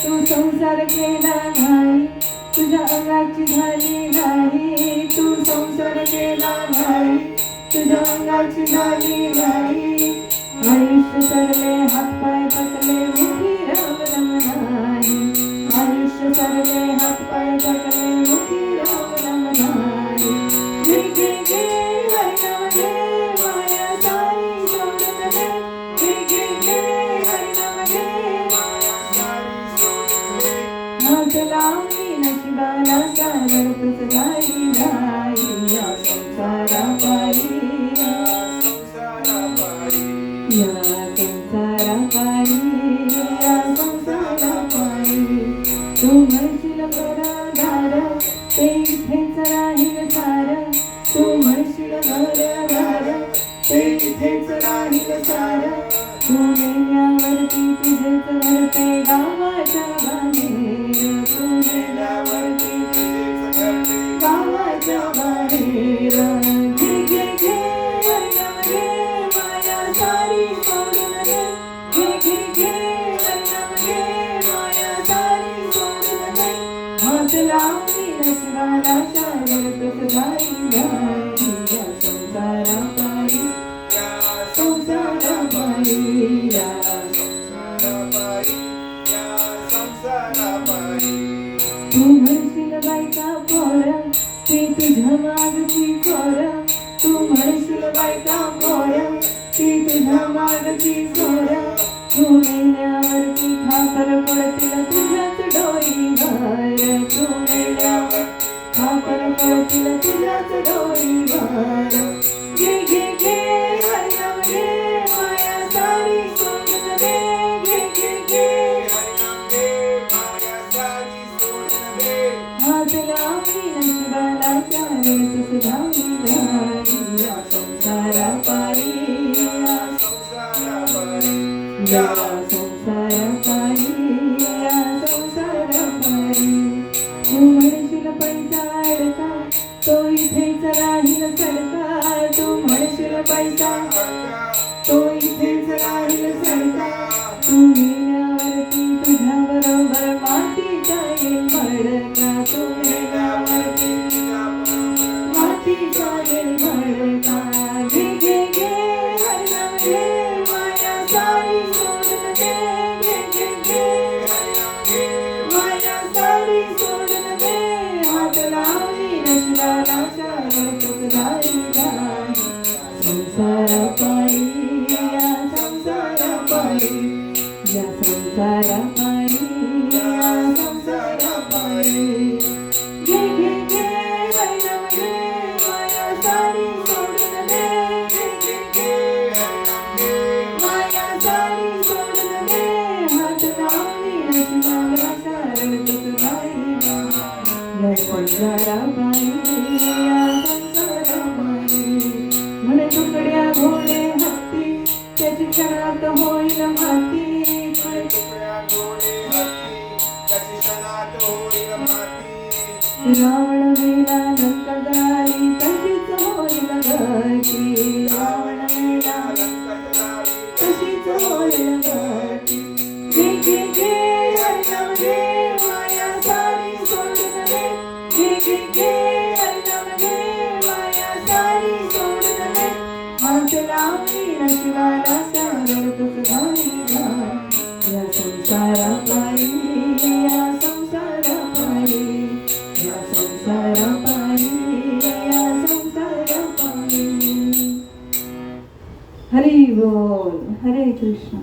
तू संसार केला नाही, तुझ्या अंगाची झाली नाही. तू संसार केला नाही, तुझ्या अंगाची झाली नाही. आयुष्य सरले हातपाय थकले, मुठी राम नाही. आयुष्य सरले हातपाय थकले, मुठी राम नाही. घे घे घे हरिनाम घे, माया सारी सोडून दे. घे घे घे हरिनाम घे, माया सारी सोडून दे. हात लावणी नशिबाला सारं तुझं काही नाही. या संसारापायी, या संसारापायी, या संसारापायी, या संसारापायी. तू म्हणशील घरदार, ते इथेच राहील सारं. तू म्हणशील घरदार, ते इथेच राहील सारं. तू मेल्यावरती तुझेच घर ते गावाच्या बाहेर. तू मेल्यावरती तुझेच घर ते गावाच्या बाहेर. घे घे घे हरिनाम घे, माया सारी सोडून दे. घे घे घे हरिनाम घे, माया सारी सोडून दे. हात लावणी नशिबाला सारं तुझं काही नाही. या संसारापायी, या संसारापायी, या संसारापायी, या संसारापायी. तू म्हणशील बायका पोर, ती तुझ्या मागची चोर. तू म्हणशील बायका पोर, ती तुझ्या मागची चोर. तू मेल्यावरती खापर पडतील तुझ्याच डोईवर. तू मेल्यावर खापर पडतील तुझ्याच डोईवर. घे घे घे हरिनाम घे, माया सारी सोडून दे. घे घे घे हरिनाम घे, माया सारी सोडून दे. हात लावणी नशिबाला सारं तुझं काही नाही. या संसारापायी, या संसारापायी, या संसारापायी, या संसारापायी. तू म्हणशील पैसा अडका, तो इथेच राहील सडका. तू म्हणशील पैसा अडका, तो इथेच राहील सडका. तू मेल्यावरती तुझ्या बरोबर मातीचा येईल मडका. तू मेल्यावरती मातीचा येईल मडका. घे घे घे हरिनाम घे, माया सारी सोडून दे. घे घे घे हरिनाम घे, माया सारी सोडून दे. हात लावणी नशिबाला सारं तुझं काही नाही. संसारापायी, या संसारापायी, या संसारापायी, या संसारापायी. घे घे घे हरिनाम घे, माया सारी सोडून दे. घे घे घे हरिनाम घे, माया सारी सोडून दे. हात लावणी नशिबाला सारं तुझं काही नाही. या संसारापायी, या संसारापायी. म्हणे तुकड्या घोडे हत्ती, त्याची क्षणात होईल माती. तुकड्या घोडे हत्ती, त्याची क्षणात होईल माती. रावण मेला लंका जळाली, तशीच होईल गती. रावण मेला लंका जळाली, तशीच होईल गती. घे घे घे हरिनाम घे, माया सारी सोडून दे. घे घे घे हरिनाम घे, माया सारी सोडून दे. हात लावणी नशिबाला सारं तुझं काही नाही. या संसारापायी, या संसारापायी, या संसारापायी, हरी बोल. हरे कृष्ण.